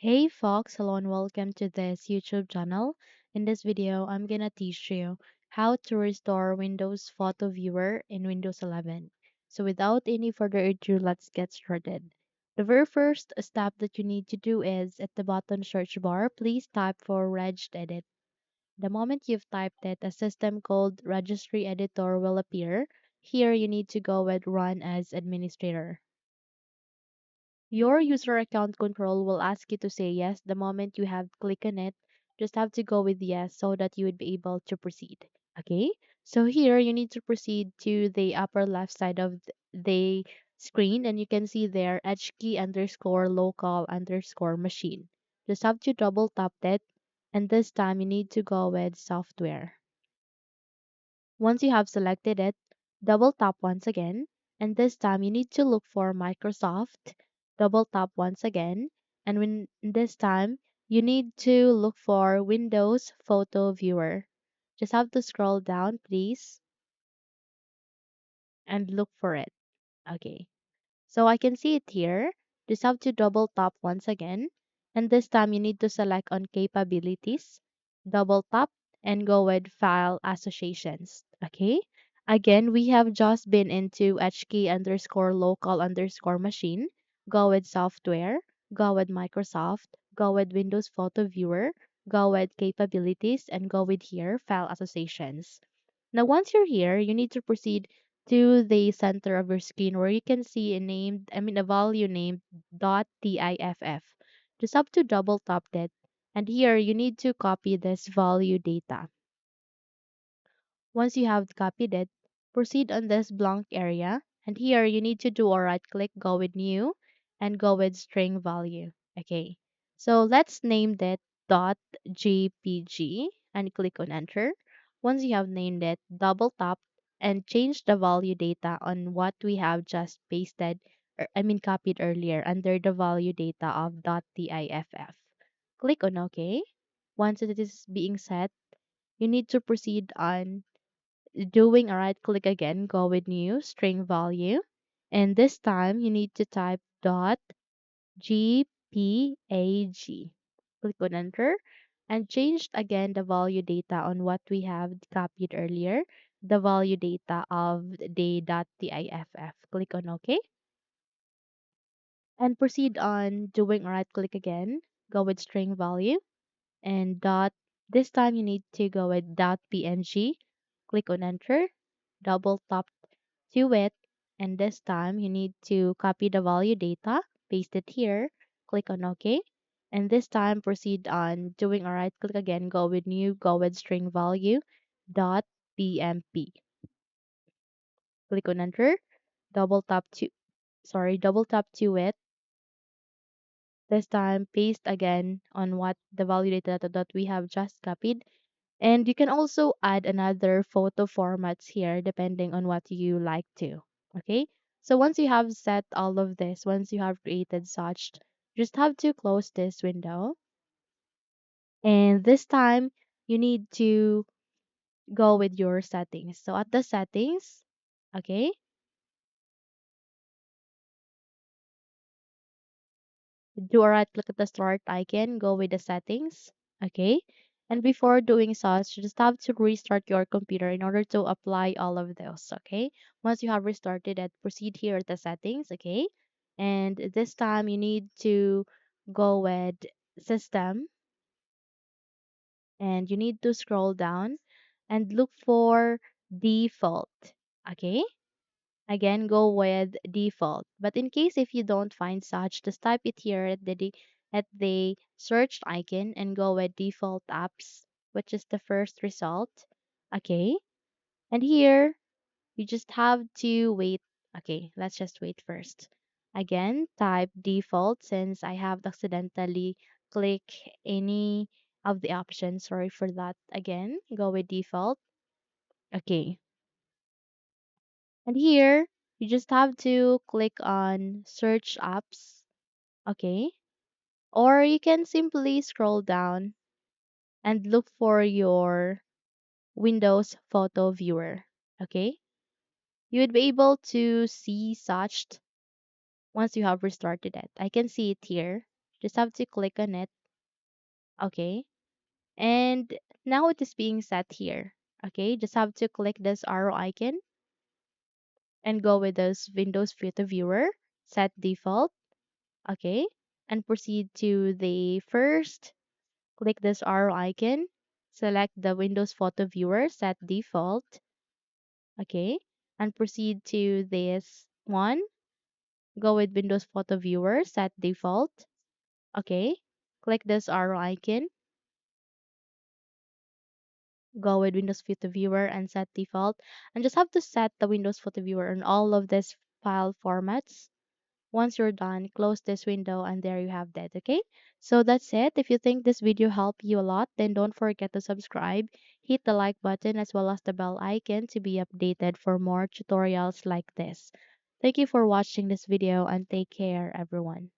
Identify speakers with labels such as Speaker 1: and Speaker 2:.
Speaker 1: Hey folks, hello and welcome to this YouTube channel. In this video, I'm gonna teach you how to restore Windows Photo Viewer in Windows 11. So without any further ado, let's get started. The very first step that you need to do is at the bottom search bar, please type for regedit. The moment you've typed it, a system called Registry Editor will appear. Here you need to go with Run as Administrator. Your user account control will ask you to say yes the moment you have click on it. Just have to go with yes so that you would be able to proceed. Okay, so here you need to proceed to the upper left side of the screen and you can see there hkey underscore local underscore machine. Just have to double tap it and this time you need to go with software. Once you have selected it, double tap once again, and this time you need to look for Microsoft. Double tap once again, and when this time you need to look for Windows Photo Viewer. Just have to scroll down, please, and look for it. Okay. So I can see it here. Just have to double tap once again. And this time you need to select on capabilities, double tap and go with file associations. Okay. Again, we have just been into hkey underscore local underscore machine. Go with software, go with Microsoft, go with Windows Photo Viewer, go with capabilities and go with here file associations. Now, once you're here, you need to proceed to the center of your screen where you can see a value named .tiff. Just have to double tap that. And here you need to copy this value data. Once you have copied it, proceed on this blank area. And here you need to do a right click, go with new, and go with string value. Okay. So let's name that .jpg and click on enter. Once you have named it, double tap and change the value data on what we have just pasted, copied earlier under the value data of .tiff. Click on OK. Once it is being set, you need to proceed on doing a right click again, go with new string value. And this time you need to type dot GPAG. Click on enter and change again the value data on what we have copied earlier, the value data of the .tiff. Click on OK and proceed on doing a right click again, go with string value and dot. This time you need to go with .png. Click on enter, double tap to it, and this time you need to copy the value data, paste it here, click on OK, and this time proceed on doing a right click again, go with new, go with string value dot .pmp. Click on enter, double tap to it. This time paste again on what the value data that we have just copied. And you can also add another photo formats here depending on what you like to. Okay. So once you have set all of this, once you have created such, just have to close this window. And this time you need to go with your settings. So at the settings, okay, do a right click at the start icon, go with the settings, okay? And before doing such, you just have to restart your computer in order to apply all of those, okay? Once you have restarted it, proceed here at the settings, okay? And this time you need to go with system and you need to scroll down and look for default, okay? Again, go with default. But in case if you don't find such, just type it here at the search icon and go with default apps, which is the first result. Okay. And here you just have to wait. Okay, let's just wait first. Again, type default since I have accidentally click any of the options. Sorry for that. Again, go with default. Okay. And here, you just have to click on search apps, okay? Or you can simply scroll down and look for your Windows Photo Viewer, okay? You would be able to see such once you have restarted it. I can see it here. just have to click on it. Okay. And now it is being set here. Okay. Just have to click this arrow icon and go with this Windows Photo Viewer, set default. Okay. And proceed to the first, click this arrow icon, select the Windows Photo Viewer, set default. Okay. And proceed to this one, go with Windows Photo Viewer, set default. Okay. Click this arrow icon, go with Windows Photo Viewer and set default. And just have to set the Windows Photo Viewer on all of these file formats. Once you're done, close this window and there you have that, okay? So that's it. If you think this video helped you a lot, then don't forget to subscribe, hit the like button as well as the bell icon to be updated for more tutorials like this. Thank you for watching this video and take care everyone.